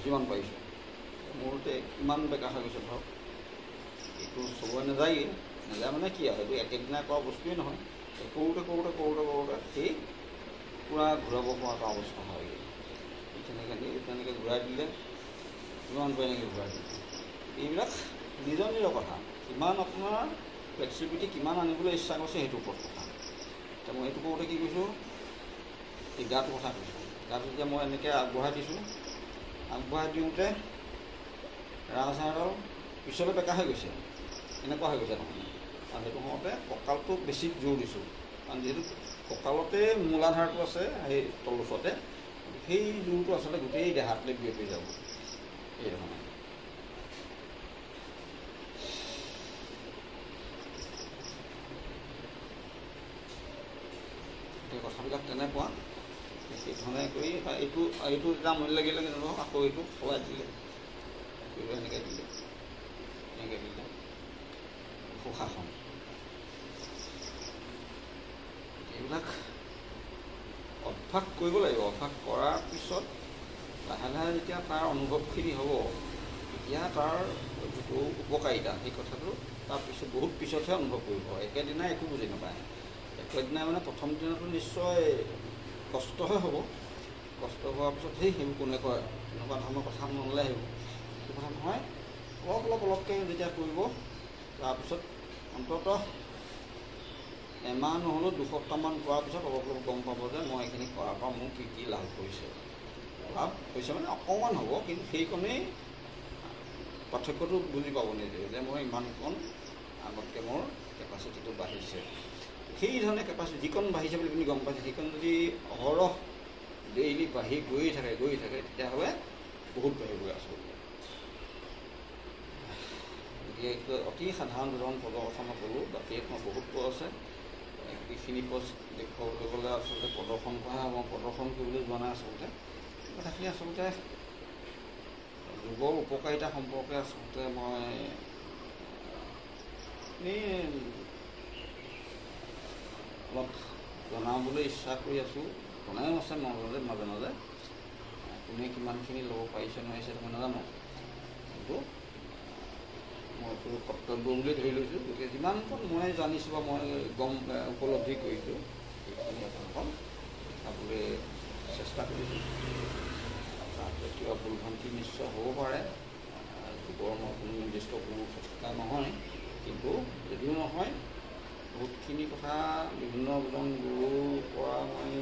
যিমান পাৰিছোঁ। মোৰতে ইমান বেকা হৈ গৈছে ধৰক, এইটো চবৰে নাযায়েই, নাযায় মানে কি আৰু এইটো একেদিনাই কৰা বস্তুৱেই নহয়, কৰোঁতে কৰোঁতে কৰোঁতে কৰোঁতে সেই পূৰা ঘূৰাব পৰা এটা অৱস্থা হয়গৈ। তেনেকৈ ঘূৰাই দিলে কিমান পাৰে এনেকৈ ঘূৰাই দিলে, এইবিলাক নিজৰ নিজৰ কথা, কিমান আপোনাৰ ফ্লেক্সিবিলিটি কিমান আনিবলৈ ইচ্ছা কৰিছে সেইটোৰ ওপৰত কথা। এতিয়া মই এইটো কৰোঁতে কি কৈছোঁ, এই গাটোৰ কথা কৈছোঁ, গাটো যেতিয়া মই এনেকৈ আগবঢ়াই দিছোঁ, আগবঢ়াই দিওঁতে ৰাজহাড়ডাল পিছলৈ বেকা হৈ গৈছে, এনেকুৱা হৈ গৈছে নহয়। আৰু সেইটো সময়তে কঁকালটো বেছি জোৰ দিছোঁ, কাৰণ যিহেতু কঁকালতে মূলাধাৰটো আছে সেই তলচতে, সেই জোৰটো আচলতে গোটেই দেহাতলৈ বিয়পি যাব এই ধৰণে। এই কথাবিলাক তেনেকুৱা, সেইধৰণে কৰি এইটো যেতিয়া আমনি লাগিলে আকৌ এইটো সলাই দিলে, এনেকৈ দিলে, সুশাসন। এইবিলাক অভ্যাস কৰিব লাগিব। অভ্যাস কৰাৰ পিছত লাহে লাহে যেতিয়া তাৰ অনুভৱখিনি হ'ব, তেতিয়া তাৰ যিটো উপকাৰিতা সেই কথাটো তাৰ পিছত বহুত পিছতহে অনুভৱ কৰিব। একেদিনাই একো বুজি নাপায়, একেদিনাই মানে প্ৰথম দিনতো নিশ্চয় কষ্টহে হ'ব, কষ্ট হোৱাৰ পিছত সেইবোৰ কোনে কয় তেনেকুৱা ধৰণৰ কথা মনলৈ আহিব। সেইটো কথা নহয়, অলপকৈ যেতিয়া কৰিব, তাৰপিছত অন্ততঃ এমাহ নহ'লেও 2 সপ্তাহমান কৰাৰ পিছত অলপ গম পাব যে মই এইখিনি কৰাৰ পৰা মোৰ কি কি লাভ হৈছে। লাভ হৈছে মানে অকণমান হ'ব, কিন্তু সেইকণেই পাৰ্থক্যটো বুজি পাব নিজে যে মই ইমানকণ আগতকৈ মোৰ কেপাচিটিটো বাঢ়িছে। সেইধৰণে কেপাচিটি যিকণ বাঢ়িছে বুলি আপুনি গম পাইছে, সেইকণ যদি অহৰহ ডেইলি বাঢ়ি গৈয়ে থাকে তেতিয়াহ'লে বহুত বাঢ়িবগৈ আচলতে। গতিকে অতি সাধাৰণ পদৰ কথা মই ক'লোঁ, বাকী মই বহুত পদ আছে, এইখিনি পদ দেখুৱাবলৈ গ'লে আচলতে প্ৰদৰ্শন কৰা মই প্ৰদৰ্শন কৰিবলৈ যোৱা নাই। আচলতে কথাখিনি আচলতে যোগৰ উপকাৰিতা সম্পৰ্কে আচলতে মই অলপ জনাবলৈ ইচ্ছা কৰি আছোঁ, জনাই আছে মাজে মাজে, কোনে কিমানখিনি ল'ব পাৰিছে নোৱাৰিছে মই নাজানো, কিন্তু মই এইটো কৰ্তব্য বুলি ধৰি লৈছোঁ। গতিকে যিমানকণ মই জানিছোঁ বা মই উপলব্ধি কৰিছোঁ সেইখিনি আপোনালোকক চাবলৈ চেষ্টা কৰিছোঁ। তাত কিবা ভুল ভ্ৰান্তি নিশ্চয় হ'ব পাৰে, যুগৰ মই কোনো নিৰ্দিষ্ট কোনো কথা নহয়, কিন্তু যদিও নহয় বহুতখিনি কথা বিভিন্নজন গুৰুৰ পৰা মই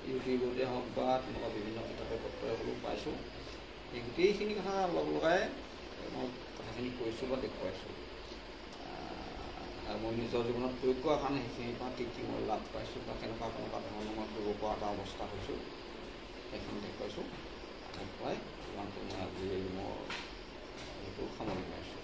ইউটিউবতে হওক বা তেনেকুৱা বিভিন্ন কিতাপে পত্ৰই হ'লেও পাইছোঁ। এই গোটেইখিনি কথা লগাই মই কথাখিনি কৈছোঁ বা দেখুৱাইছোঁ। মই নিজৰ জীৱনত প্ৰয়োগ কৰাৰ কাৰণে সেইখিনিৰ পৰা কি কি মই লাভ পাইছোঁ বা কেনেকুৱা ধৰণৰ মই কৰিব পৰা এটা অৱস্থা হৈছোঁ সেইখিনি দেখুৱাইছোঁ। দেখুৱাই ইমানটো মই আজি মোৰ সেইটো সামৰণি মাৰিছোঁ।